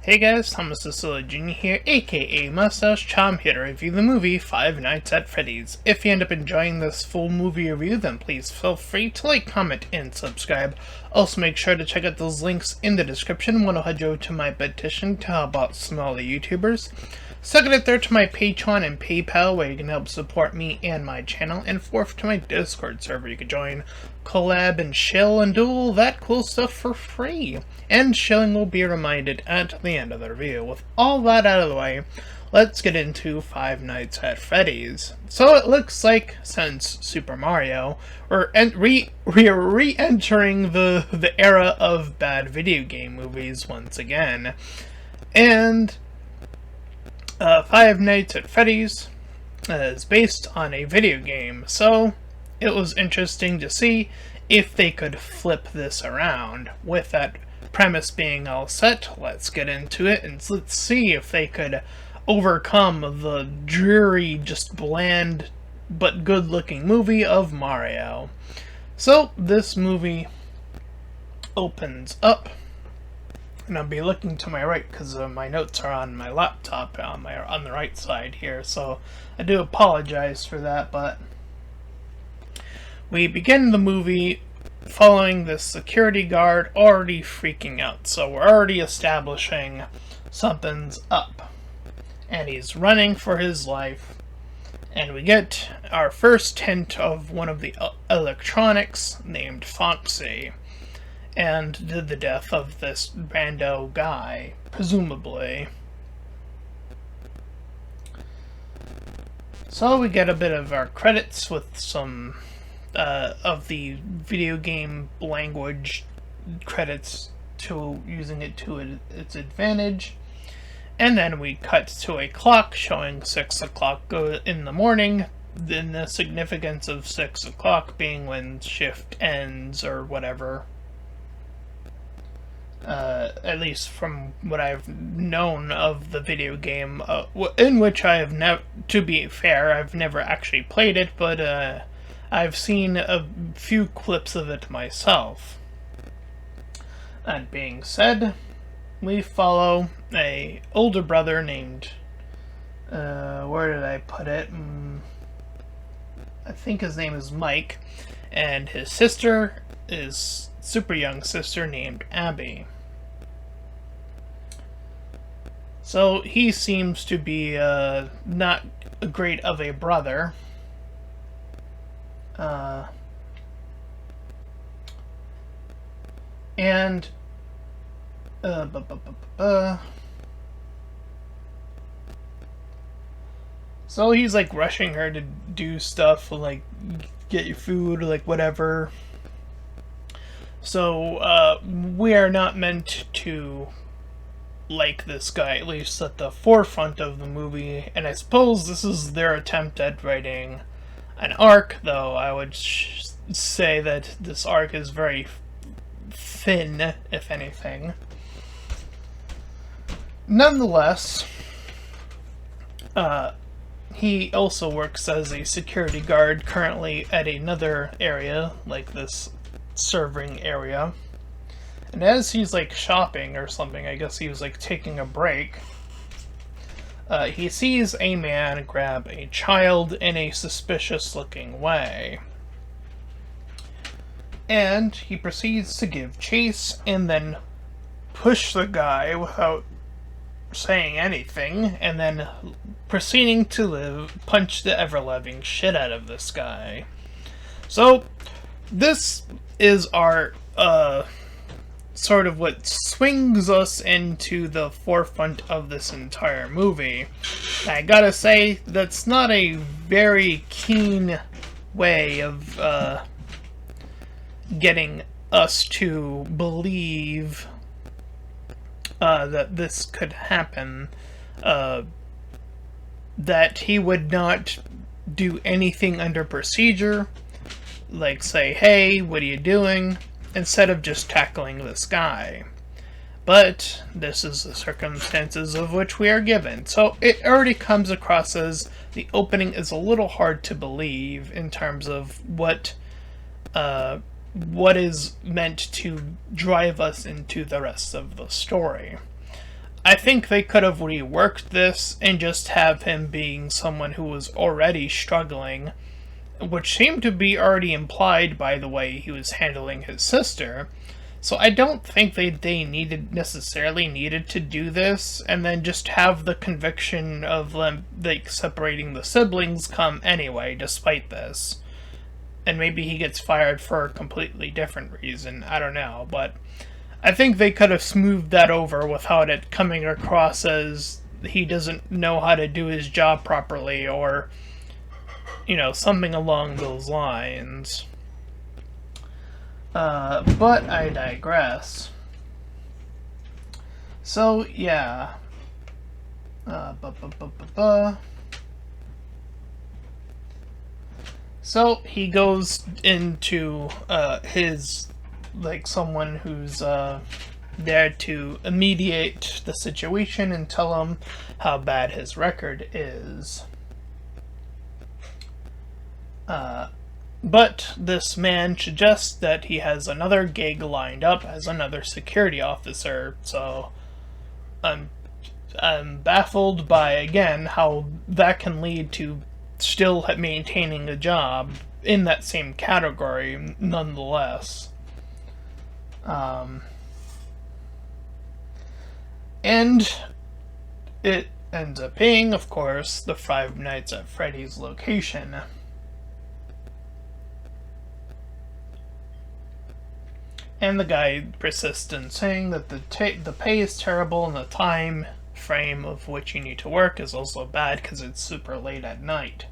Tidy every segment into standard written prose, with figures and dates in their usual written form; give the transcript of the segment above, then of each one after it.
Hey guys, Thomas Cecilia Jr. here, aka Mustached. I'm here to review the movie Five Nights at Freddy's. If you end up enjoying this full movie review, then please feel free to like, comment, and subscribe. Also make sure to check out those links in the description. One will head you over to my petition to help out smaller YouTubers. Second and third to my Patreon and PayPal, where you can help support me and my channel. And fourth to my Discord server, you can join, collab, and chill, and do all that cool stuff for free. And shilling will be reminded at the end of the review. With all that out of the way, let's get into Five Nights at Freddy's. So it looks like, since Super Mario, we're re-entering the era of bad video game movies once again. And Five Nights at Freddy's is based on a video game, so it was interesting to see if they could flip this around. With that premise being all set, let's get into it and let's see if they could overcome the dreary, just bland but good looking movie of Mario. So this movie opens up, and I'll be looking to my right because my notes are on my laptop on the right side here, so I do apologize for that. But we begin the movie following this security guard already freaking out, so we're already establishing something's up, and he's running for his life. And we get our first hint of one of the electronics named Foxy, and the death of this rando guy, presumably. So we get a bit of our credits with some of the video game language credits, to using it to its advantage. And then we cut to a clock showing 6 o'clock in the morning, then the significance of 6 o'clock being when shift ends or whatever. At least from what I've known of the video game, in which I have never, to be fair, I've never actually played it, but I've seen a few clips of it myself. That being said, we follow a older brother named, where did I put it? I think his name is Mike, and his sister is super young sister named Abby. So he seems to be not great of a brother. So he's like rushing her to do stuff, like get your food, like whatever. So we are not meant to like this guy, at least at the forefront of the movie, and I suppose this is their attempt at writing an arc, though I would say that this arc is very thin, if anything. Nonetheless, he also works as a security guard currently at another area, like this serving area. And as he's like shopping or something, I guess he was like taking a break, he sees a man grab a child in a suspicious looking way. And he proceeds to give chase and then push the guy without saying anything, and then proceeding to punch the ever-loving shit out of this guy. So this is our sort of what swings us into the forefront of this entire movie. I gotta say, that's not a very keen way of getting us to believe that this could happen, that he would not do anything under procedure, like say, hey, what are you doing, instead of just tackling this guy. But this is the circumstances of which we are given. So it already comes across as the opening is a little hard to believe in terms of what is meant to drive us into the rest of the story. I think they could have reworked this and just have him being someone who was already struggling, which seemed to be already implied by the way he was handling his sister. So I don't think they necessarily needed to do this, and then just have the conviction of them like separating the siblings come anyway, despite this. And maybe he gets fired for a completely different reason. I don't know, but I think they could have smoothed that over without it coming across as he doesn't know how to do his job properly, or something along those lines. But I digress. So, yeah. So, he goes into, his, someone who's, there to mediate the situation and tell him how bad his record is. But this man suggests that he has another gig lined up as another security officer, so I'm baffled by, again, how that can lead to still maintaining a job in that same category, nonetheless. And it ends up being, of course, the Five Nights at Freddy's location. And the guy persists in saying that the pay is terrible and the time frame of which you need to work is also bad because it's super late at night.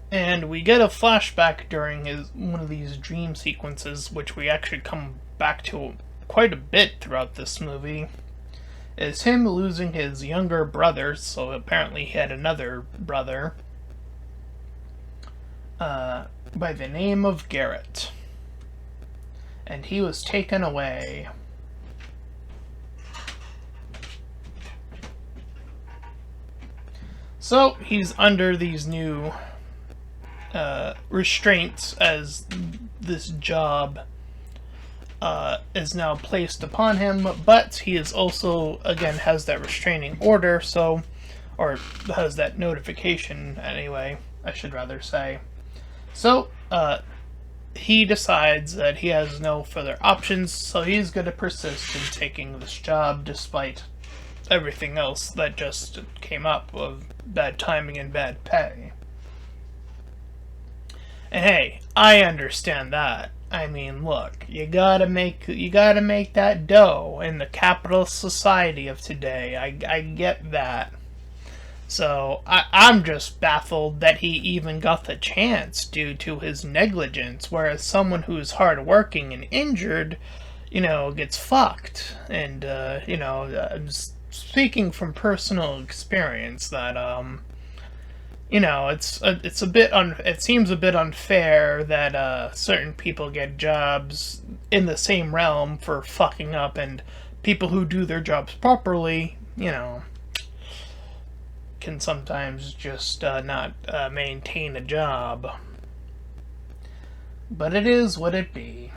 And we get a flashback during one of these dream sequences, which we actually come back to quite a bit throughout this movie. Is him losing his younger brother, so apparently he had another brother, by the name of Garrett. And he was taken away. So he's under these new restraints as this job is now placed upon him, but he is also, again, has that restraining order, or has that notification anyway, I should rather say. So, he decides that he has no further options, so he's going to persist in taking this job despite everything else that just came up of bad timing and bad pay. And hey, I understand that. I mean, look, you gotta make that dough in the capitalist society of today. I get that. So, I'm just baffled that he even got the chance due to his negligence, whereas someone who's hardworking and injured, gets fucked. And, I'm speaking from personal experience that, it seems a bit unfair that, certain people get jobs in the same realm for fucking up, and people who do their jobs properly, can sometimes just not maintain a job. But it is what it be.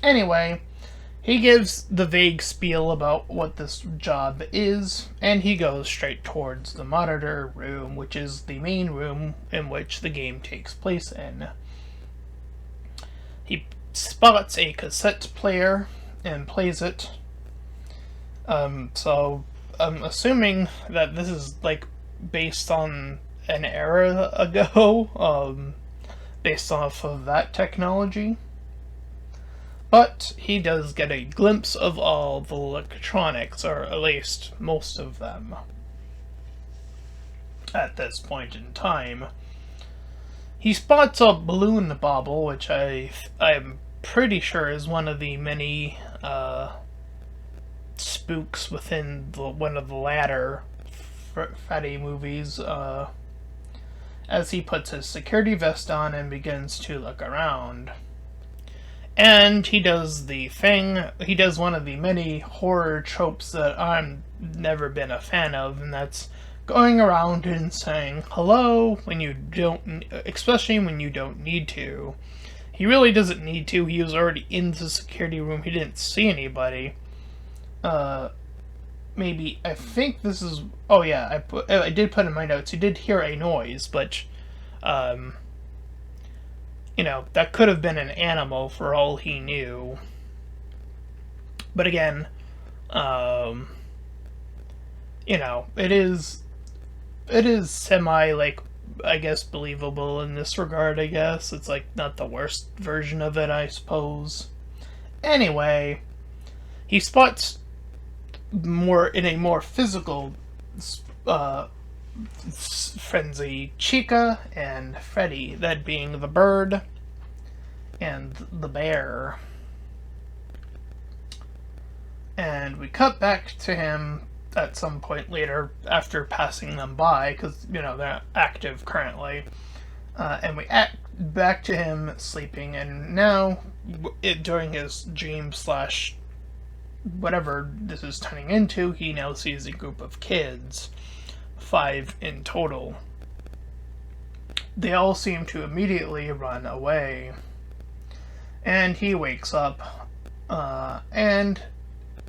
Anyway, he gives the vague spiel about what this job is, and he goes straight towards the monitor room, which is the main room in which the game takes place in. He spots a cassette player and plays it. So I'm assuming that this is based on an era ago, based off of that technology. But he does get a glimpse of all the electronics, or at least most of them, at this point in time. He spots a balloon bobble, which I'm pretty sure is one of the many spooks within one of the latter Freddy movies, as he puts his security vest on and begins to look around. And he does one of the many horror tropes that I've never been a fan of, and that's going around and saying hello when you don't, especially when you don't need to. He really doesn't need to. He was already in the security room. He didn't see anybody. Maybe, I think this is... Oh yeah, I did put in my notes. He did hear a noise, but... you know, that could have been an animal for all he knew. But again, you know, it is semi, like, I guess, believable in this regard, I guess. It's, like, not the worst version of it, I suppose. Anyway, he spots in a more physical frenzy Chica and Freddy, that being the bird and the bear. And we cut back to him at some point later after passing them by, because, you know, they're active currently. And we act back to him sleeping, and now, during his dream slash whatever this is turning into, he now sees a group of kids, 5 in total. They all seem to immediately run away. And he wakes up, and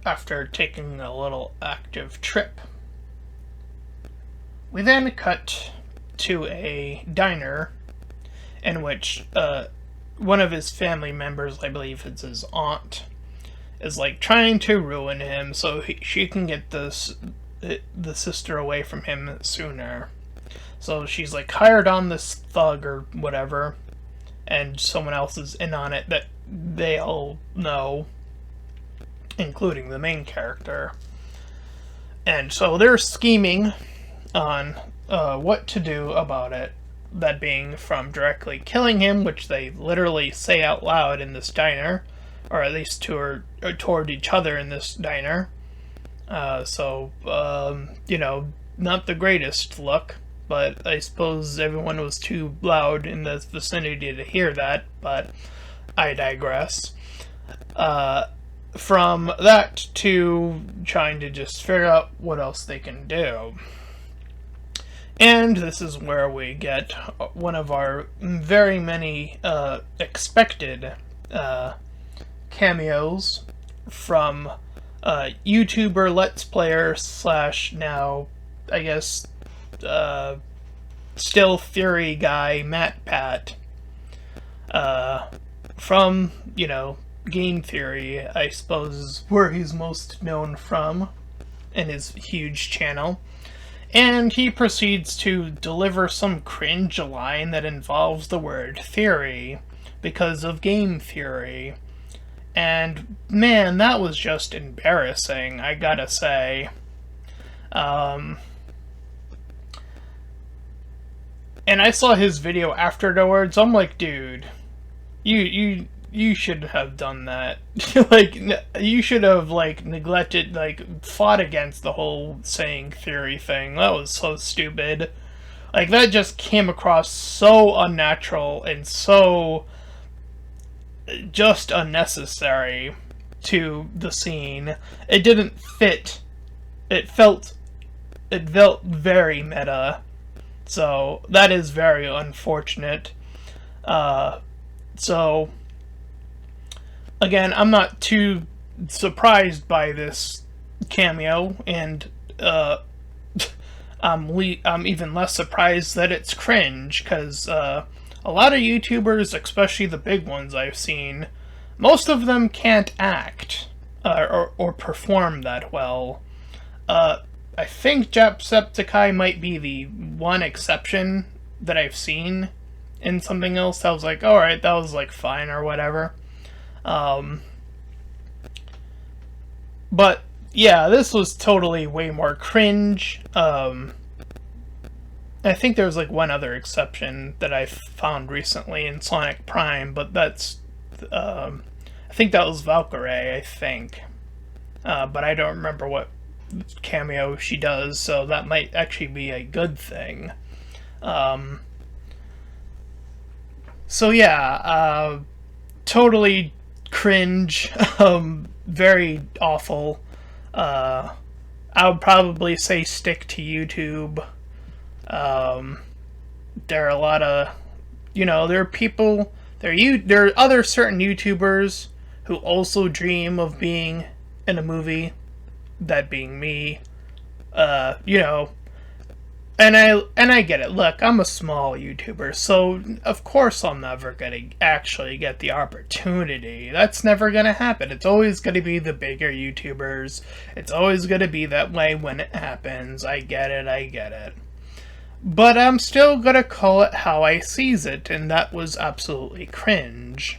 after taking a little active trip. We then cut to a diner in which one of his family members, I believe it's his aunt, is like trying to ruin him so she can get the sister away from him sooner. So she's like hired on this thug or whatever, and someone else is in on it that they all know, including the main character. And so they're scheming on what to do about it, that being from directly killing him, which they literally say out loud in this diner, or at least toward each other in this diner. You know, not the greatest look, but I suppose everyone was too loud in the vicinity to hear that, but I digress. From that to trying to just figure out what else they can do. And this is where we get one of our very many expected cameos from YouTuber, Let's Player, / now, I guess, still Fury guy, MatPat. From, you know, Game Theory, I suppose, is where he's most known from in his huge channel. And he proceeds to deliver some cringe line that involves the word theory because of Game Theory. And man, that was just embarrassing, I gotta say. And I saw his video afterwards. I'm like, dude, you should have done that. Like, you should have, like, neglected, like, fought against the whole saying theory thing. That was so stupid. Like, that just came across so unnatural and so just unnecessary to the scene. It didn't fit. It felt very meta. So, that is very unfortunate. So, again, I'm not too surprised by this cameo, and I'm even less surprised that it's cringe, because a lot of YouTubers, especially the big ones I've seen, most of them can't act or perform that well. I think Jacksepticeye might be the one exception that I've seen in something else. I was like, alright, that was like fine or whatever. But yeah, this was totally way more cringe. I think there was like one other exception that I found recently in Sonic Prime, but that's I think that was Valkyrie, I think. But I don't remember what cameo she does, so that might actually be a good thing. So yeah, totally cringe, very awful. I would probably say stick to YouTube. There are a lot of, there are people There are other certain YouTubers who also dream of being in a movie, that being me. You know, and I get it. Look, I'm a small YouTuber, so of course I'm never gonna actually get the opportunity. That's never gonna happen. It's always gonna be the bigger YouTubers. It's always gonna be that way when it happens. I get it, I get it. But I'm still gonna call it how I sees it, and that was absolutely cringe.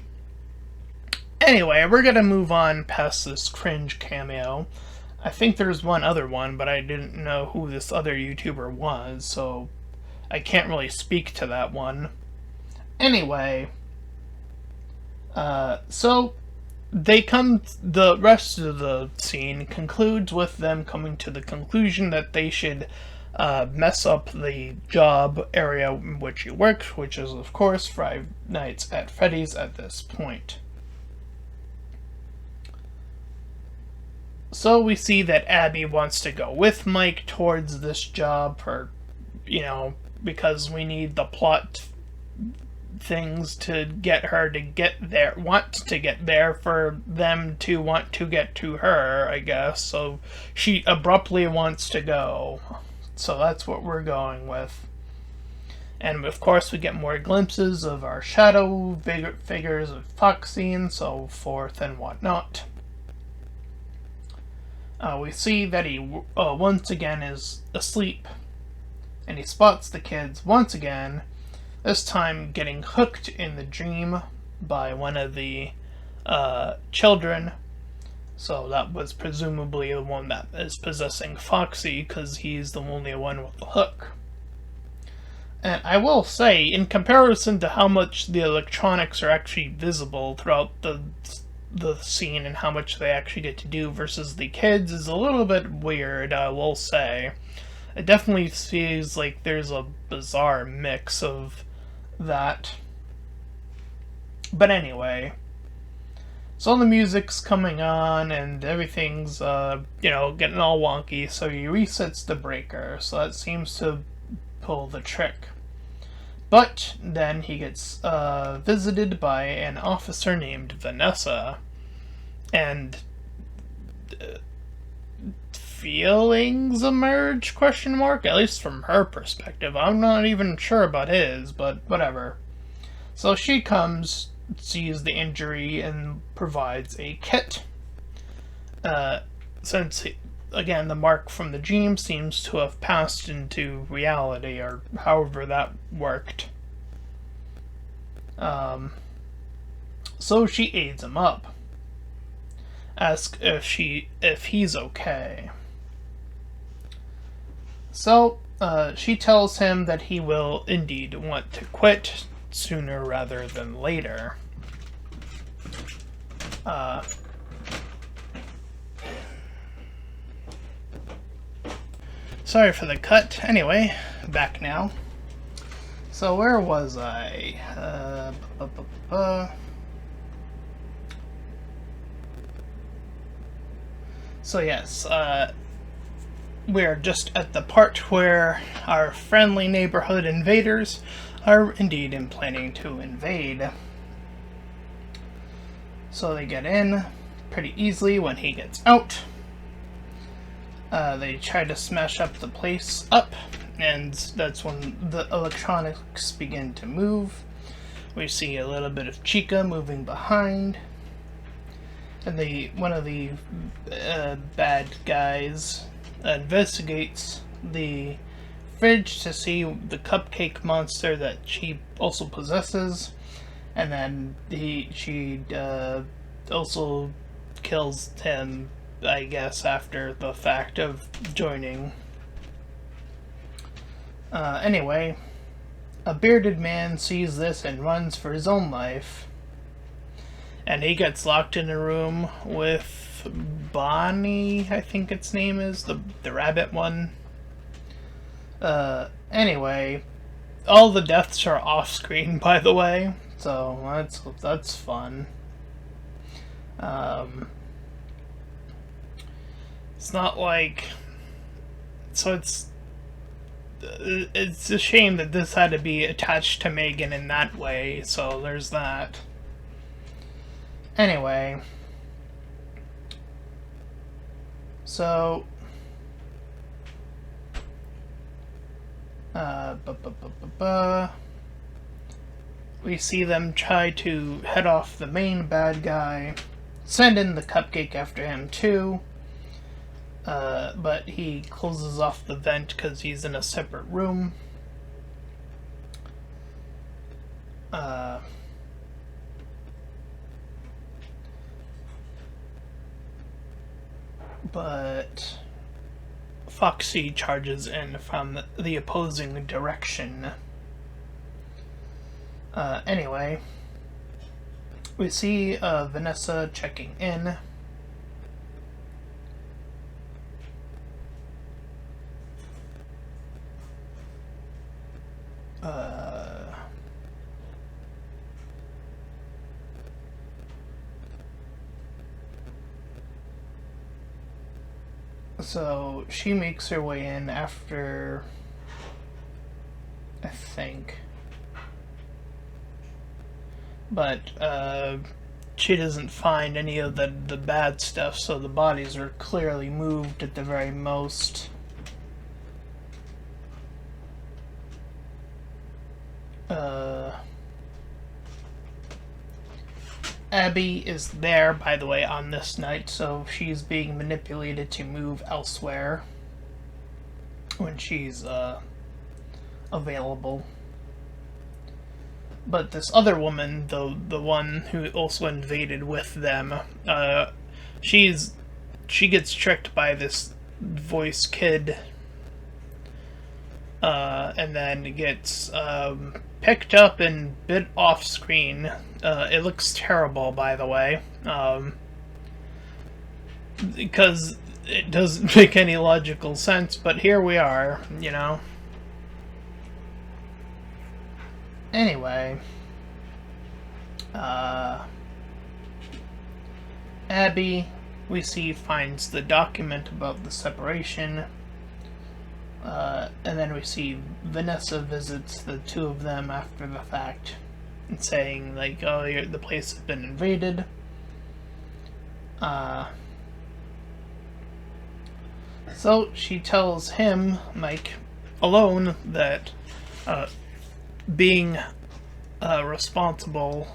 Anyway, we're gonna move on past this cringe cameo. I think there's one other one, but I didn't know who this other YouTuber was, so I can't really speak to that one. Anyway, so the rest of the scene concludes with them coming to the conclusion that they should mess up the job area in which he works, which is, of course, Five Nights at Freddy's at this point. So we see that Abby wants to go with Mike towards this job because we need the plot things to get her to get there, want to get there for them to want to get to her, I guess. So she abruptly wants to go. So that's what we're going with. And of course we get more glimpses of our shadow figures of Foxy and so forth and whatnot. We see that he once again is asleep, and he spots the kids once again, this time getting hooked in the dream by one of the children. So that was presumably the one that is possessing Foxy, because he's the only one with the hook. And I will say, in comparison to how much the electronics are actually visible throughout the scene and how much they actually get to do versus the kids is a little bit weird, I will say. It definitely feels like there's a bizarre mix of that. But anyway, so the music's coming on and everything's, getting all wonky, so he resets the breaker, so that seems to pull the trick. But then he gets visited by an officer named Vanessa, and feelings emerge, question mark, at least from her perspective. I'm not even sure about his, but whatever. So she comes, sees the injury, and provides a kit. Since, again, the mark from the dream seems to have passed into reality, or however that worked. So she aids him up. Asks if he's okay. So, she tells him that he will indeed want to quit sooner rather than later. Sorry for the cut. Anyway, back now. So where was I? So yes, we're just at the part where our friendly neighborhood invaders are indeed planning to invade. So they get in pretty easily when he gets out. They try to smash up the place up, and that's when the electronics begin to move. We see a little bit of Chica moving behind, and one of the bad guys investigates the fridge to see the cupcake monster that she also possesses, and then she also kills him, I guess, after the fact of joining. Anyway, a bearded man sees this and runs for his own life. And he gets locked in a room with Bonnie, I think its name is, the rabbit one. Anyway, all the deaths are off screen, by the way, so that's fun. It's not like, so it's it's a shame that this had to be attached to Megan in that way, so there's that. Anyway, so we see them try to head off the main bad guy, send in the cupcake after him too, but he closes off the vent because he's in a separate room. But Foxy charges in from the opposing direction. Anyway, we see Vanessa checking in. So she makes her way in after, I think, but she doesn't find any of the bad stuff, so the bodies are clearly moved at the very most. Abby is there, by the way, on this night, so she's being manipulated to move elsewhere when she's available. But this other woman, the one who also invaded with them, she gets tricked by this voice kid, and then gets picked up and bit off screen. It looks terrible, by the way, because it doesn't make any logical sense, but here we are, you know. Anyway, Abby, we see, finds the document about the separation, and then we see Vanessa visits the two of them after the fact, and saying, like, oh, the place has been invaded. So she tells him, Mike, alone, that being responsible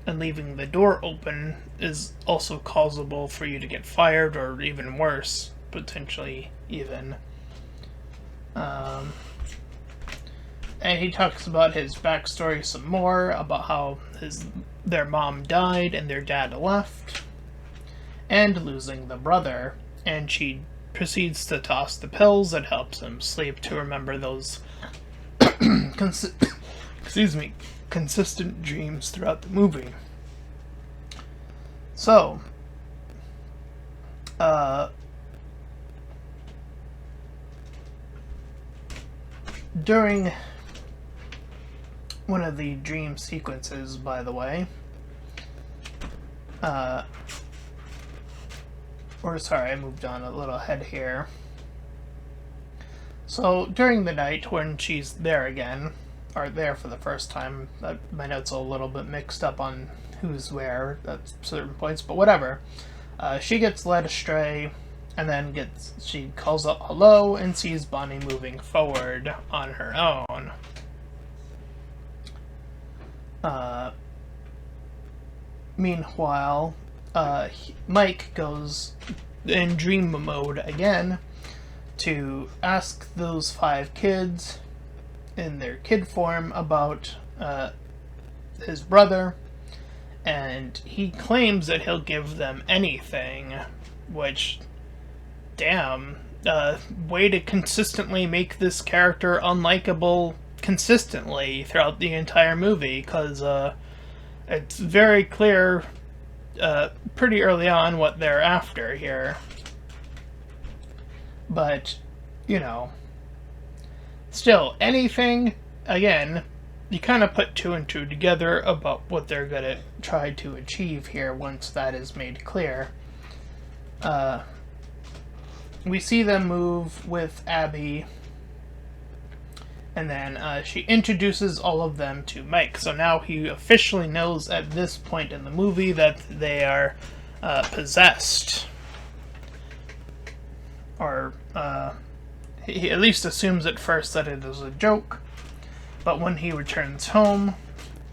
and leaving the door open is also causable for you to get fired, or even worse, potentially even. And he talks about his backstory some more, about how their mom died and their dad left, and losing the brother. And she proceeds to toss the pills that helps him sleep to remember those consistent dreams throughout the movie. So, during one of the dream sequences, by the way, or sorry, I moved on a little ahead here. So during the night when she's there again, or there for the first time, my notes are a little bit mixed up on who's where at certain points, but whatever. She gets led astray, and then she calls out hello and sees Bonnie moving forward on her own. Meanwhile, Mike goes in dream mode again to ask those 5 kids in their kid form about his brother, and he claims that he'll give them anything, which, damn, way to consistently make this character unlikable consistently throughout the entire movie, because it's very clear pretty early on what they're after here. But, you know, still, anything, again, you kind of put 2 and 2 together about what they're going to try to achieve here once that is made clear. We see them move with Abby And then she introduces all of them to Mike. So now he officially knows at this point in the movie that they are possessed. Or he at least assumes at first that it is a joke. But when he returns home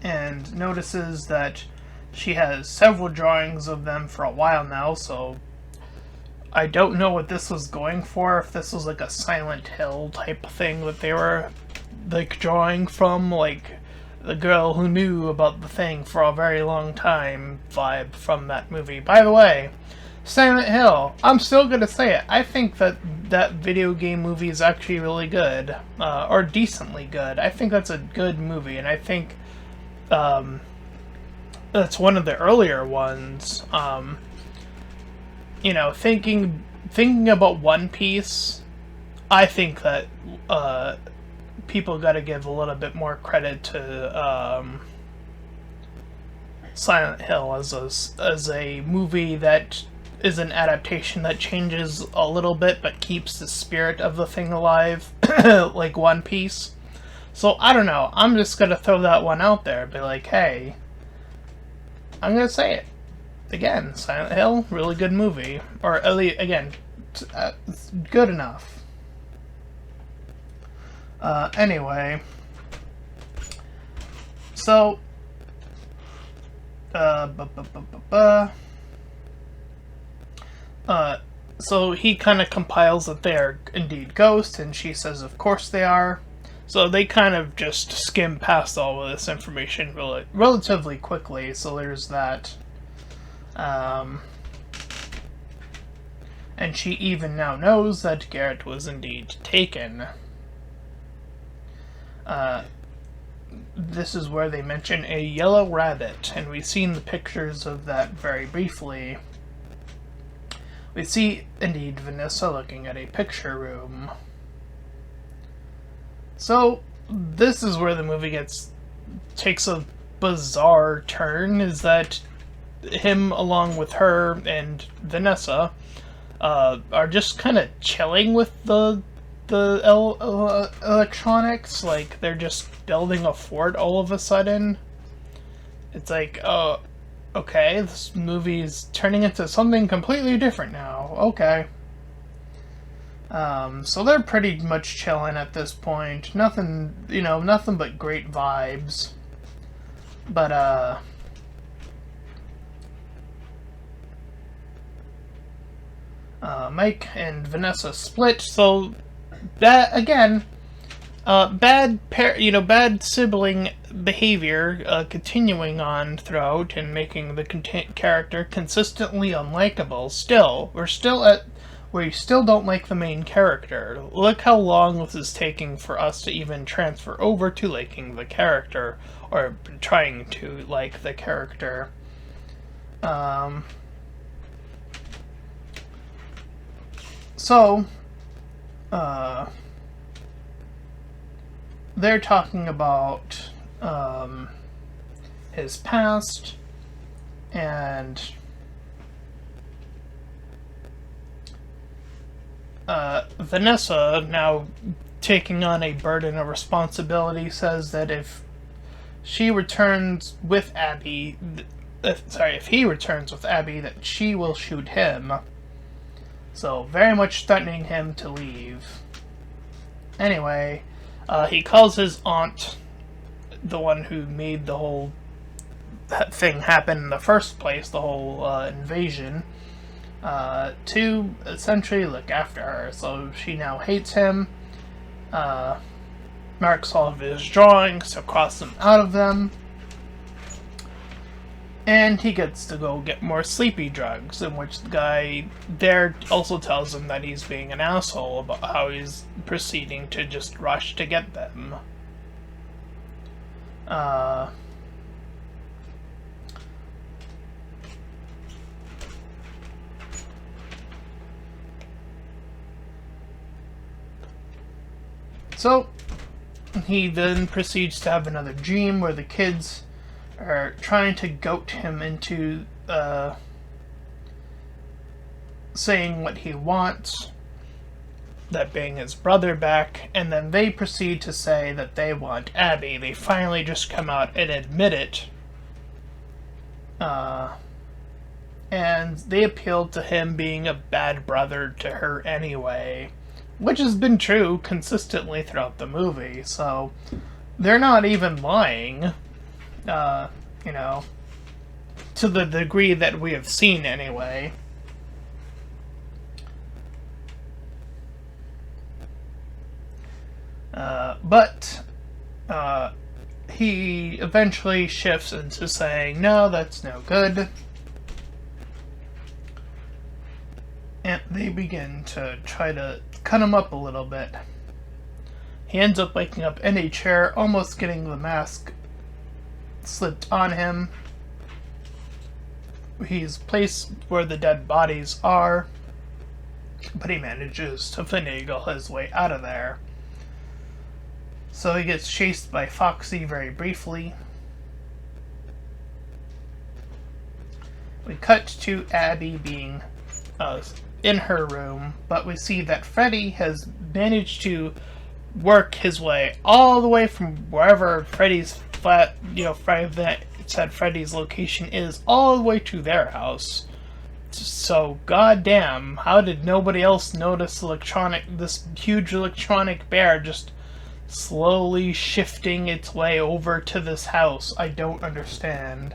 and notices that she has several drawings of them for a while now, so I don't know what this was going for, if this was like a Silent Hill type thing that they were like drawing from, like the girl who knew about the thing for a very long time vibe from that movie. By the way, Silent Hill, I'm still gonna say it, I think that video game movie is actually really good, or decently good. I think that's a good movie, and I think that's one of the earlier ones. You know, thinking about One Piece, I think that people got to give a little bit more credit to Silent Hill as a movie that is an adaptation that changes a little bit but keeps the spirit of the thing alive, like One Piece. So I don't know. I'm just gonna throw that one out there. Be like, hey, I'm gonna say it again. Silent Hill, really good movie, or at least again, good enough. Anyway, so so he kind of compiles that they are indeed ghosts, and she says, of course they are. So they kind of just skim past all of this information relatively quickly, so there's that. And she even now knows that Garrett was indeed taken. This is where they mention a yellow rabbit, and we've seen the pictures of that very briefly. We see, indeed, Vanessa looking at a picture room. So, this is where the movie takes a bizarre turn, is that him, along with her and Vanessa, are just kind of chilling with the electronics. Like, they're just building a fort all of a sudden. It's like, oh, okay, this movie's turning into something completely different now. Okay. So they're pretty much chilling at this point. Nothing but great vibes. But, Mike and Vanessa split, so that, again, bad sibling behavior, continuing on throughout and making the character consistently unlikable. Still, we're still at where you still don't like the main character. Look how long this is taking for us to even transfer over to liking the character, or trying to like the character. So, they're talking about his past, and Vanessa, now taking on a burden of responsibility, says that if she returns with Abby, if he returns with Abby, that she will shoot him. So, very much threatening him to leave. Anyway, he calls his aunt, the one who made the whole thing happen in the first place, the whole invasion, to essentially look after her. So she now hates him, marks all of his drawings to cross them out of them, and he gets to go get more sleepy drugs, in which the guy there also tells him that he's being an asshole about how he's proceeding to just rush to get them. So, he then proceeds to have another dream where the kids are trying to goat him into saying what he wants. that being his brother, back, and then they proceed to say that they want Abby. They finally just come out and admit it. And they appealed to him being a bad brother to her anyway, which has been true consistently throughout the movie, so they're not even lying, you know, to the degree that we have seen anyway. But he eventually shifts into saying, no, that's no good. And they begin to try to cut him up a little bit. He ends up waking up in a chair, almost getting the mask slipped on him. He's placed where the dead bodies are, but he manages to finagle his way out of there. So he gets chased by Foxy very briefly. We cut to Abby being in her room, but we see that Freddy has managed to work his way all the way from wherever Freddy's flat, Freddy's location is, all the way to their house. So, goddamn, how did nobody else notice this huge electronic bear just slowly shifting its way over to this house? I don't understand.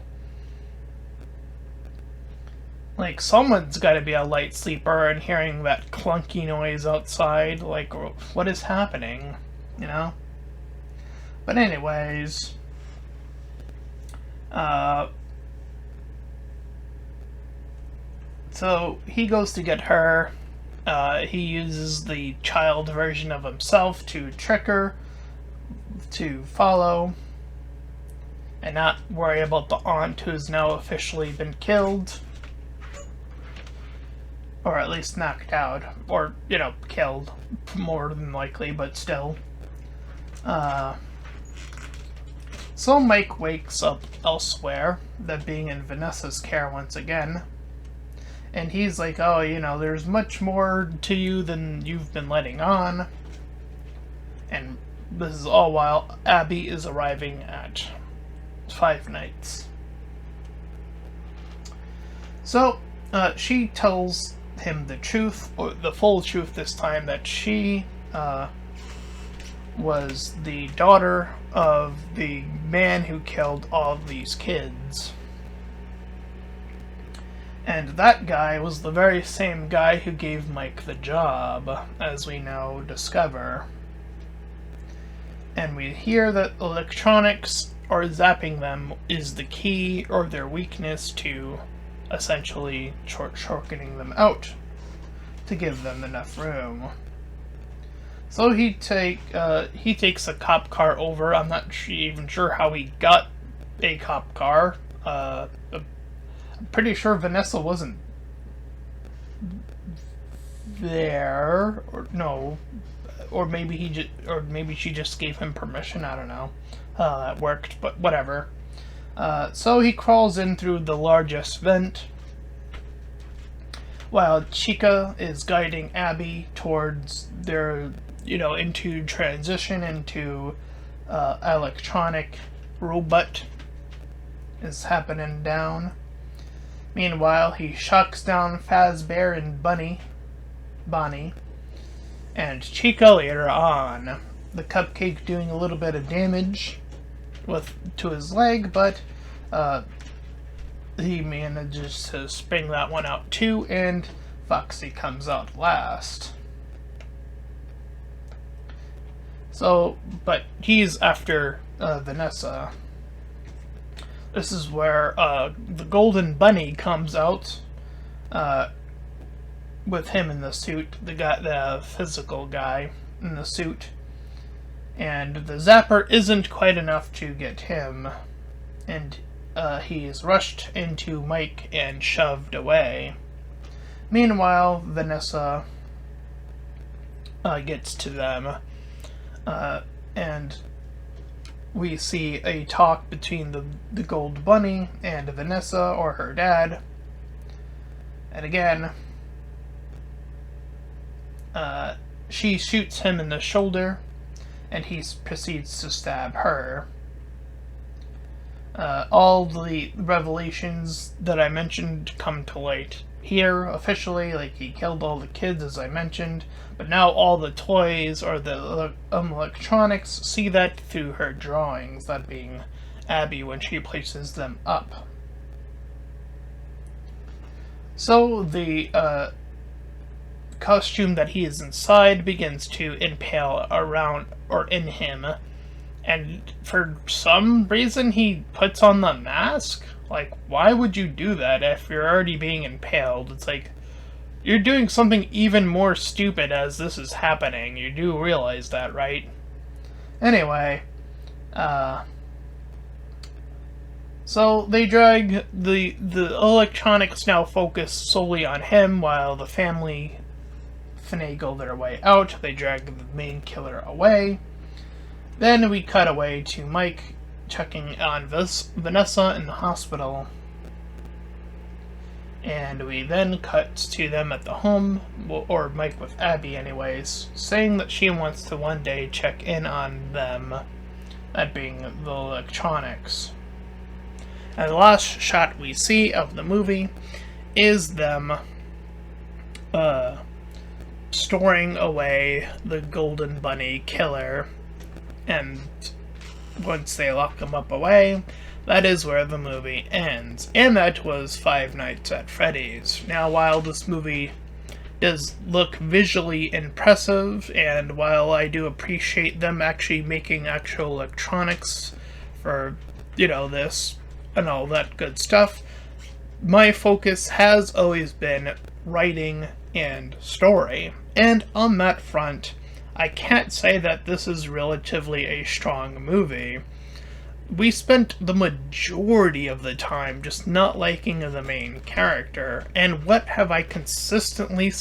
Like, someone's gotta be a light sleeper and hearing that clunky noise outside. Like, what is happening? You know? But anyways, so he goes to get her. He uses the child version of himself to trick her to follow and not worry about the aunt who's now officially been killed. Or at least knocked out. Or, killed. More than likely, but still. So Mike wakes up elsewhere, that being in Vanessa's care once again. And he's like, oh, there's much more to you than you've been letting on. And this is all while Abby is arriving at Five Nights. So, she tells him the truth, or the full truth this time, that she was the daughter of the man who killed all of these kids. And that guy was the very same guy who gave Mike the job, as we now discover. And we hear that electronics, or zapping them, is the key, or their weakness, to essentially shortening them out to give them enough room. So he takes a cop car over. I'm not even sure how he got a cop car. I'm pretty sure Vanessa wasn't there, or no, or maybe she just gave him permission. I don't know how that worked, but whatever. So he crawls in through the largest vent, while Chica is guiding Abby towards their, into transition into electronic robot is happening down. Meanwhile, he shocks down Fazbear and Bonnie, and Chica later on. The cupcake doing a little bit of damage to his leg, but he manages to spring that one out too, and Foxy comes out last. So, but he's after Vanessa. This is where the Golden Bunny comes out with him in the suit, the physical guy in the suit. And the zapper isn't quite enough to get him, and he is rushed into Mike and shoved away. Meanwhile, Vanessa gets to them, and we see a talk between the Gold Bunny and Vanessa, or her dad. And again, she shoots him in the shoulder, and he proceeds to stab her. All the revelations that I mentioned come to light here officially, like he killed all the kids as I mentioned, but now all the toys or the electronics see that through her drawings, that being Abby when she places them up. So the costume that he is inside begins to impale around or in him, and for some reason he puts on the mask. Like, why would you do that if you're already being impaled? It's like, you're doing something even more stupid as this is happening. You do realize that, right? Anyway, so they drag the electronics now focus solely on him while the family finagle their way out. They drag the main killer away. Then we cut away to Mike checking on Vanessa in the hospital. And we then cut to them at the home, or Mike with Abby anyways, saying that she wants to one day check in on them, that being the electronics. And the last shot we see of the movie is them storing away the Golden Bunny killer, and once they lock him up away, that is where the movie ends. And that was Five Nights at Freddy's. Now, while this movie does look visually impressive, and while I do appreciate them actually making actual electronics for, this and all that good stuff, my focus has always been writing and story. And on that front, I can't say that this is relatively a strong movie. We spent the majority of the time just not liking the main character, and what have I consistently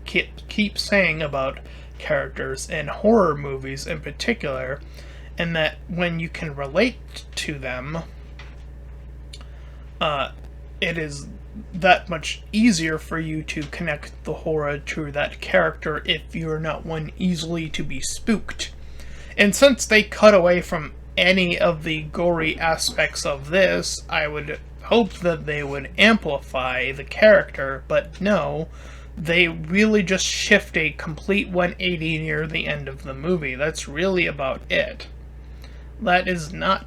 keep saying about characters in horror movies in particular, and that when you can relate to them, it is that much easier for you to connect the horror to that character if you're not one easily to be spooked. And since they cut away from any of the gory aspects of this, I would hope that they would amplify the character, but no, they really just shift a complete 180 near the end of the movie. That's really about it. That is not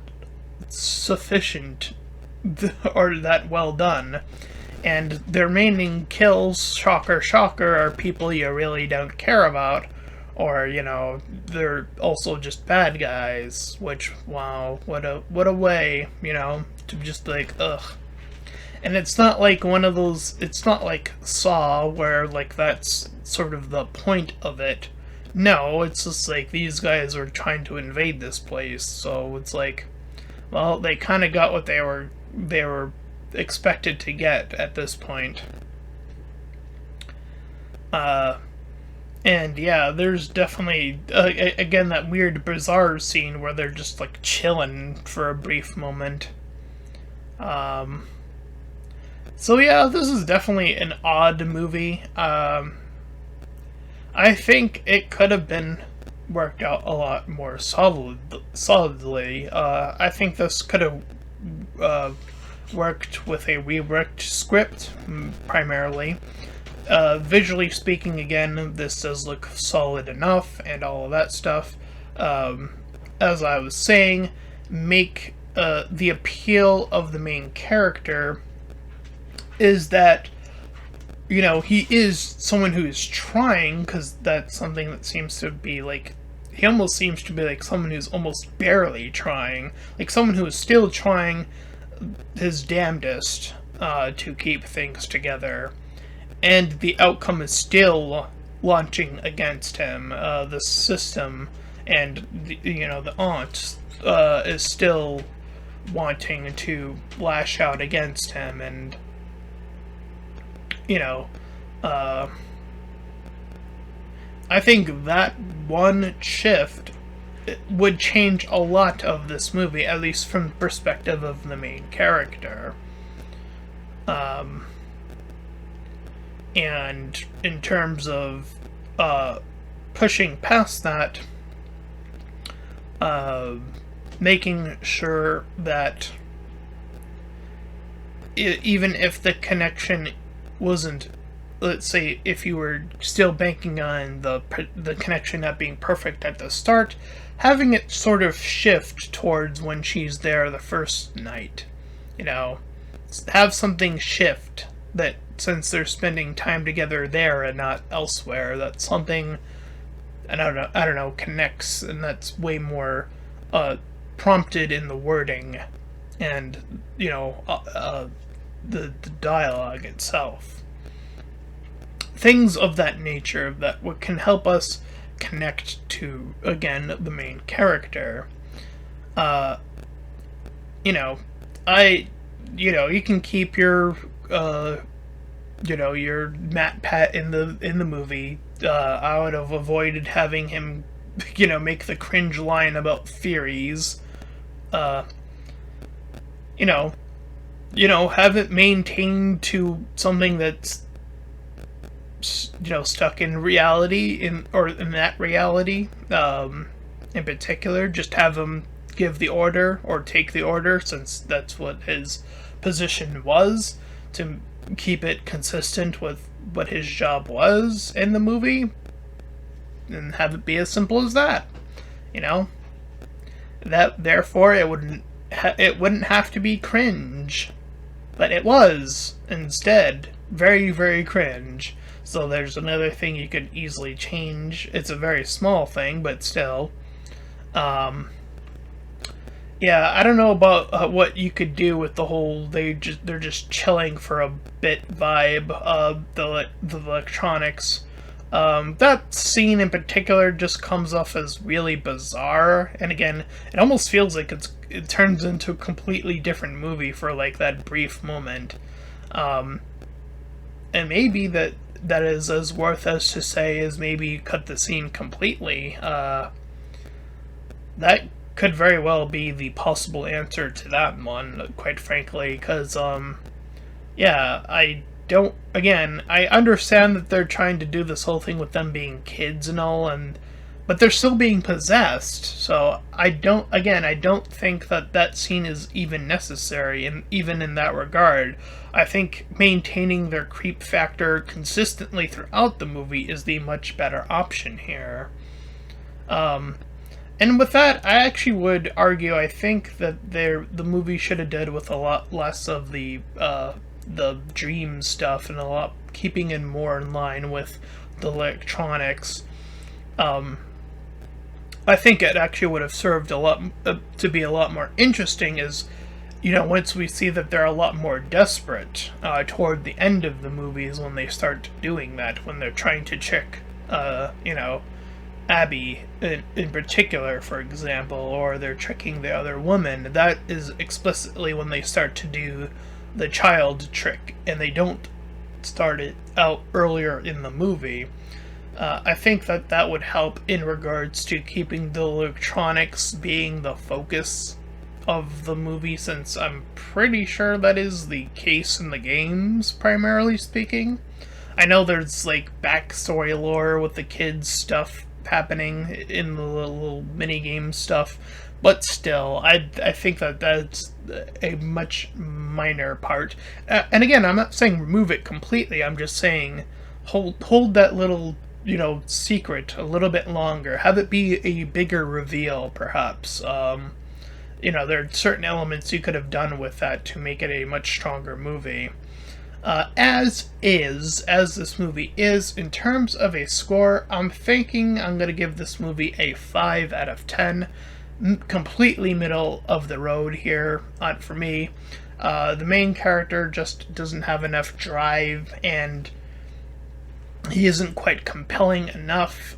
sufficient or that well done. And the remaining kills, shocker, shocker, are people you really don't care about. Or, they're also just bad guys, which, wow, what a way, to just like, ugh. And it's not like one of those, it's not like Saw, where, like, that's sort of the point of it. No, it's just like, these guys are trying to invade this place, so it's like, well, they kind of got what they were expected to get at this point. And yeah, there's definitely, again, that weird bizarre scene where they're just like chilling for a brief moment. So yeah, this is definitely an odd movie. I think it could have been worked out a lot more solidly. I think this could have worked with a reworked script, primarily. Visually speaking, again, this does look solid enough, and all of that stuff. As I was saying, make the appeal of the main character is that, he is someone who is trying, because that's something that seems to be like, he almost seems to be like someone who's almost barely trying, like someone who is still trying his damnedest to keep things together, and the outcome is still launching against him. The system and the aunt is still wanting to lash out against him, and I think that one shift would change a lot of this movie, at least from the perspective of the main character. And in terms of pushing past that, making sure that even if the connection wasn't, let's say, if you were still banking on the connection not being perfect at the start, having it sort of shift towards when she's there the first night. You know, have something shift that since they're spending time together there and not elsewhere, that something I don't know connects, and that's way more prompted in the wording and the dialogue itself. Things of that nature that can help us connect to, again, the main character. You know, you can keep your your Matt Pat in the movie. I would have avoided having him, make the cringe line about theories. Have it maintained to something that's stuck in reality, in that reality in particular. Just have him give the order or take the order, since that's what his position was, to keep it consistent with what his job was in the movie, and have it be as simple as that. That therefore it wouldn't have to be cringe, but it was instead very, very cringe. So there's another thing you could easily change. It's a very small thing, but still. Yeah, I don't know about what you could do with the whole they're just chilling for a bit vibe of the electronics. That scene in particular just comes off as really bizarre, and again, it almost feels like it turns into a completely different movie for like that brief moment. And maybe that is as worth as to say is maybe cut the scene completely. That could very well be the possible answer to that one, quite frankly, because, I understand that they're trying to do this whole thing with them being kids and all, but they're still being possessed, so I don't think that scene is even necessary, and even in that regard, I think maintaining their creep factor consistently throughout the movie is the much better option here. And with that, I actually would argue, I think that the movie should have did with a lot less of the dream stuff, and a lot keeping it more in line with the electronics. I think it actually would have served a lot to be a lot more interesting, as once we see that they're a lot more desperate toward the end of the movies, when they start doing that, when they're trying to trick Abby in particular, for example, or they're tricking the other woman. That is explicitly when they start to do the child trick, and they don't start it out earlier in the movie. I think that would help in regards to keeping the electronics being the focus of the movie, since I'm pretty sure that is the case in the games, primarily speaking. I know there's like backstory lore with the kids stuff happening in the little mini-game stuff, but still, I think that's a much minor part. And again, I'm not saying remove it completely, I'm just saying hold that little secret a little bit longer, have it be a bigger reveal, perhaps. There are certain elements you could have done with that to make it a much stronger movie. As this movie is, in terms of a score, I'm thinking I'm going to give this movie a 5 out of 10. Completely middle of the road here for me. The main character just doesn't have enough drive, and he isn't quite compelling enough,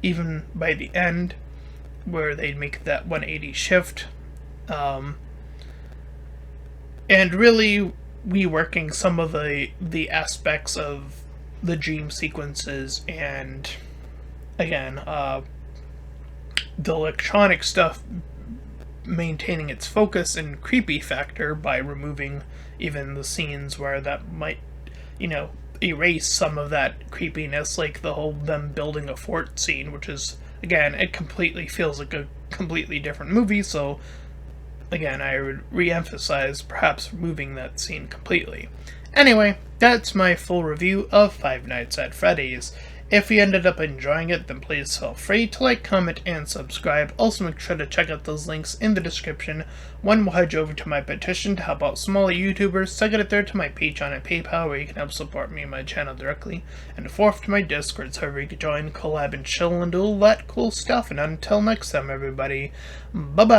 even by the end, where they make that 180 shift. And really reworking some of the aspects of the dream sequences, and again, the electronic stuff maintaining its focus and creepy factor by removing even the scenes where that might, erase some of that creepiness, like the whole them building a fort scene, which is, again, it completely feels like a completely different movie, so again, I would re-emphasize perhaps removing that scene completely. Anyway, that's my full review of Five Nights at Freddy's. If you ended up enjoying it, then please feel free to like, comment, and subscribe. Also make sure to check out those links in the description. One will head you over to my petition to help out smaller YouTubers. Second and third to my Patreon and PayPal, where you can help support me and my channel directly. And fourth to my Discord server, you can join, collab, and chill, and do all that cool stuff. And until next time, everybody, bye-bye!